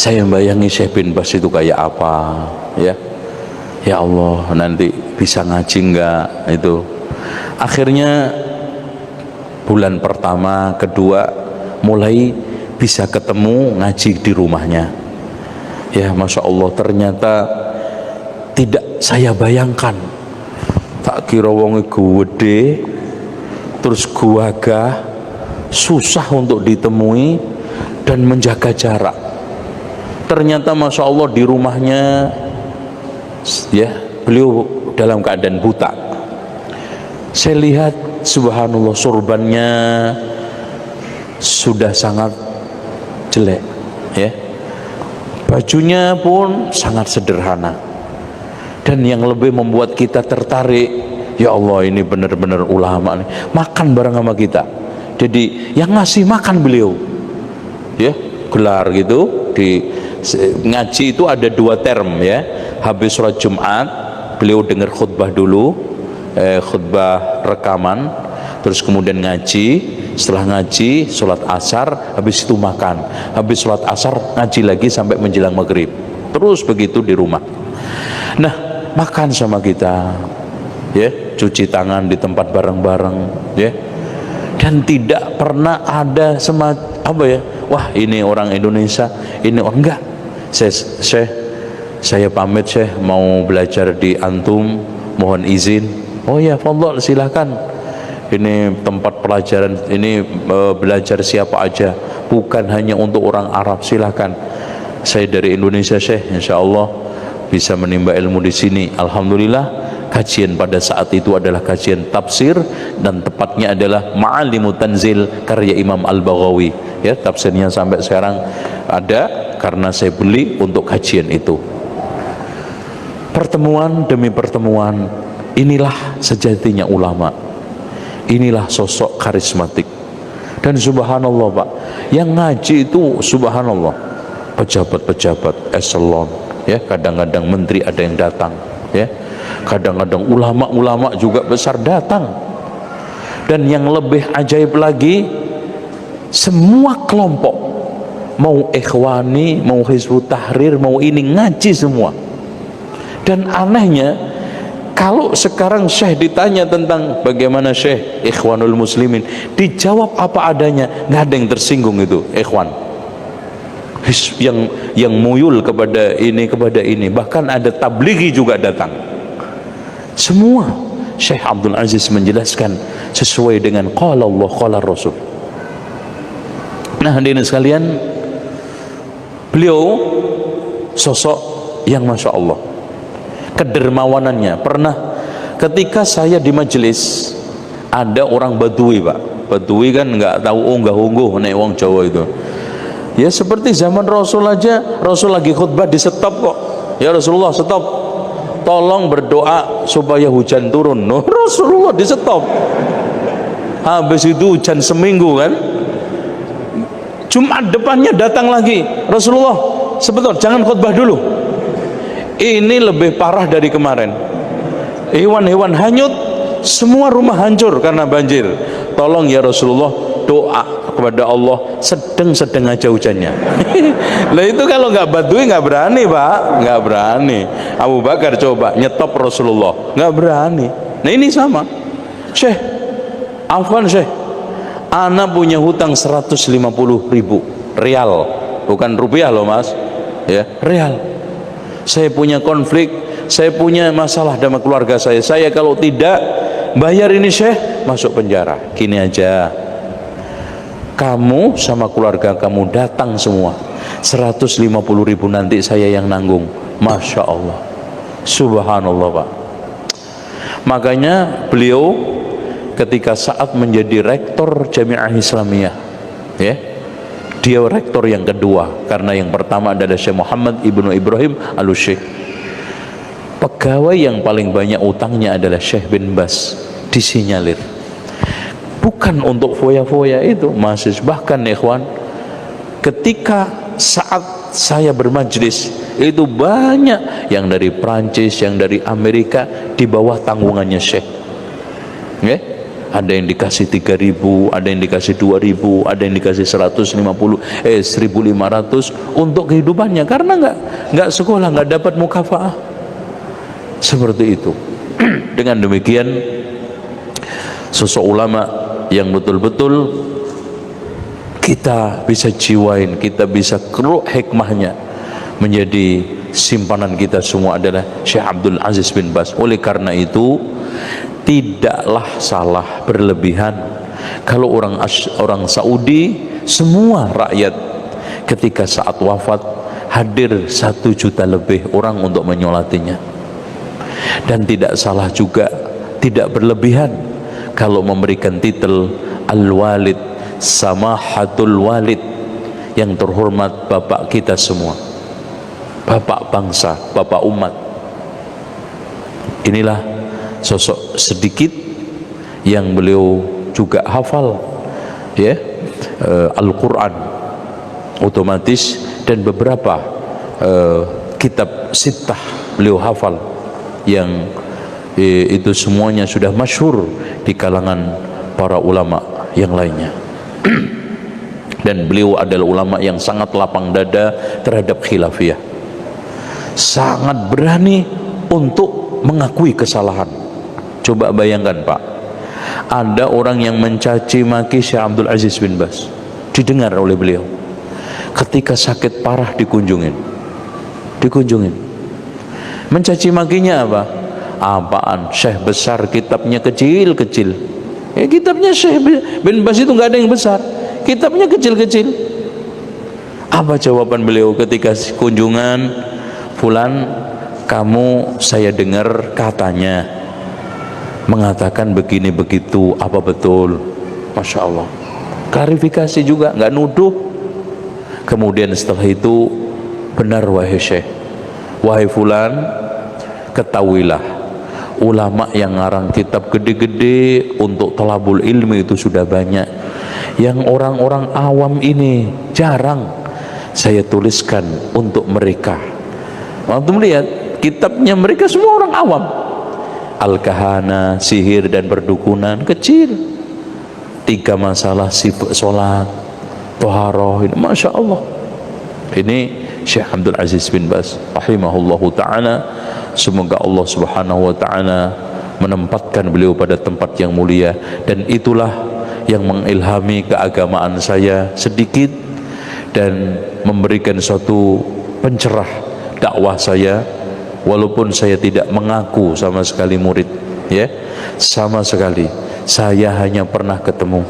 saya membayangi Syekh bin Bas itu kayak apa, ya. Ya Allah, nanti bisa ngaji enggak itu. Akhirnya bulan pertama, kedua mulai bisa ketemu ngaji di rumahnya. Ya, Masya Allah, ternyata tidak saya bayangkan. Tak kira wong gede, terus gagah, susah untuk ditemui dan menjaga jarak. Ternyata Masya Allah di rumahnya, ya, beliau dalam keadaan buta. Saya lihat subhanallah surbannya sudah sangat jelek, ya. Bajunya pun sangat sederhana. Dan yang lebih membuat kita tertarik, ya Allah, ini benar-benar ulama nih, makan bareng sama kita. Jadi yang ngasih makan beliau, ya, gelar gitu. Di ngaji itu ada 2 term, ya. Habis sholat Jumat beliau dengar khutbah dulu, khutbah rekaman, terus kemudian ngaji. Setelah ngaji sholat asar, habis itu makan, habis sholat asar ngaji lagi sampai menjelang maghrib, terus begitu di rumah. Nah, makan sama kita, ya, cuci tangan di tempat bareng-bareng, ya. Dan tidak pernah ada apa ya, wah ini orang Indonesia, ini orang, enggak. Saya pamit, Syekh, mau belajar di antum, mohon izin. Oh ya, fadhol, silakan. Ini tempat pelajaran, ini belajar siapa aja, bukan hanya untuk orang Arab, silakan. Saya dari Indonesia, Syekh, insya Allah bisa menimba ilmu di sini. Alhamdulillah, kajian pada saat itu adalah kajian tafsir, dan tepatnya adalah Ma'alimut Tanzil karya Imam Al-Baghawi, ya. Tafsirnya sampai sekarang ada karena saya beli untuk kajian itu. Pertemuan demi pertemuan, inilah sejatinya ulama. Inilah sosok karismatik. Dan subhanallah, Pak, yang ngaji itu subhanallah pejabat-pejabat eselon, ya, kadang-kadang menteri ada yang datang, ya, kadang-kadang ulama-ulama juga besar datang. Dan yang lebih ajaib lagi, semua kelompok, mau ikhwani, mau Hizbut Tahrir, mau ini, ngaji semua. Dan anehnya, kalau sekarang Syekh ditanya tentang bagaimana Syekh Ikhwanul Muslimin, dijawab apa adanya, nggak ada yang tersinggung itu ikhwan. Yang muyul kepada ini, bahkan ada tablighi juga datang. Semua Syekh Abdul Aziz menjelaskan sesuai dengan qala Allah qala Rasul. Nah, hadirin sekalian, beliau sosok yang Masya Allah, kedermawanannya. Pernah ketika saya di majelis, ada orang Badui, Pak. Badui kan nggak tahu unggah-ungguh nek wong Jawa itu. Ya seperti zaman Rasul aja, Rasul lagi khutbah di stop kok. Ya Rasulullah, stop. Tolong berdoa supaya hujan turun. No, Rasulullah di stop. Habis itu hujan seminggu kan. Jumat depannya datang lagi. Rasulullah, sebentar, jangan khutbah dulu. Ini lebih parah dari kemarin. Hewan-hewan hanyut, semua rumah hancur karena banjir. Tolong ya Rasulullah, doa kepada Allah, sedang aja hujannya. Lah itu kalau nggak Badui nggak berani, Pak, nggak berani. Abu Bakar coba nyetop Rasulullah, nggak berani. Nah ini sama. Syekh, afwan Syekh, ana punya hutang 150.000 rial, bukan rupiah loh Mas, ya, rial. Saya punya konflik, saya punya masalah dengan keluarga saya. Saya kalau tidak bayar ini Syekh, masuk penjara. Gini aja, kamu sama keluarga kamu datang semua, 150.000 nanti saya yang nanggung. Masya Allah, subhanallah, Pak. Makanya beliau ketika saat menjadi rektor Jami'ah Islamiyah, ya, dia rektor yang kedua, karena yang pertama adalah Syekh Muhammad Ibnu Ibrahim Al-Syekh. Pegawai yang paling banyak utangnya adalah Syekh bin Bas, disinyalir. Bukan untuk foya-foya itu, mahasiswa. Bahkan ikhwan, ketika saat saya bermajlis, itu banyak yang dari Prancis, yang dari Amerika, di bawah tanggungannya Syekh. Okay? Ada yang dikasih 3.000, ada yang dikasih 2.000, ada yang dikasih 1.500 untuk kehidupannya, karena nggak sekolah, nggak dapat mukafaah. Seperti itu. Dengan demikian, sosok ulama yang betul-betul kita bisa jiwain, kita bisa keruk hikmahnya menjadi simpanan kita semua adalah Syekh Abdul Aziz bin Baz. Oleh karena itu, tidaklah salah berlebihan kalau orang Saudi, semua rakyat ketika saat wafat hadir 1 juta lebih orang untuk menyolatinya. Dan tidak salah juga, tidak berlebihan kalau memberikan titel Al-Walid, Samahatul Walid, yang terhormat bapak kita semua, bapak bangsa, bapak umat. Inilah sosok sedikit yang beliau juga hafal, ya, Al-Quran otomatis, dan beberapa kitab sittah beliau hafal, yang itu semuanya sudah masyhur di kalangan para ulama yang lainnya. Dan beliau adalah ulama yang sangat lapang dada terhadap khilafiyah, sangat berani untuk mengakui kesalahan. Coba bayangkan Pak, ada orang yang mencaci maki Syekh Abdul Aziz bin Baz, didengar oleh beliau, ketika sakit parah dikunjungin, mencaci makinya apa? Apaan? Syekh besar, kitabnya kecil-kecil. Kitabnya Syekh bin Baz itu nggak ada yang besar, kitabnya kecil-kecil. Apa jawaban beliau ketika kunjungan? Fulan, kamu saya dengar katanya mengatakan begini begitu, apa betul? Masya Allah, klarifikasi juga, nggak nuduh. Kemudian setelah itu, benar wahai Syekh, wahai fulan, ketahuilah ulama yang ngarang kitab gede-gede untuk thalabul ilmi itu sudah banyak, yang orang-orang awam ini jarang saya tuliskan untuk mereka. Waktu melihat kitabnya mereka semua orang awam, al-kahana, sihir dan perdukunan, kecil. 3 masalah sholat, toharoh, ini Masya Allah. Ini Syekh Abdul Aziz bin Baz rahimahullahu ta'ala. Semoga Allah subhanahu wa ta'ala menempatkan beliau pada tempat yang mulia, dan itulah yang mengilhami keagamaan saya sedikit dan memberikan suatu pencerah dakwah saya, walaupun saya tidak mengaku sama sekali murid, ya, sama sekali saya hanya pernah ketemu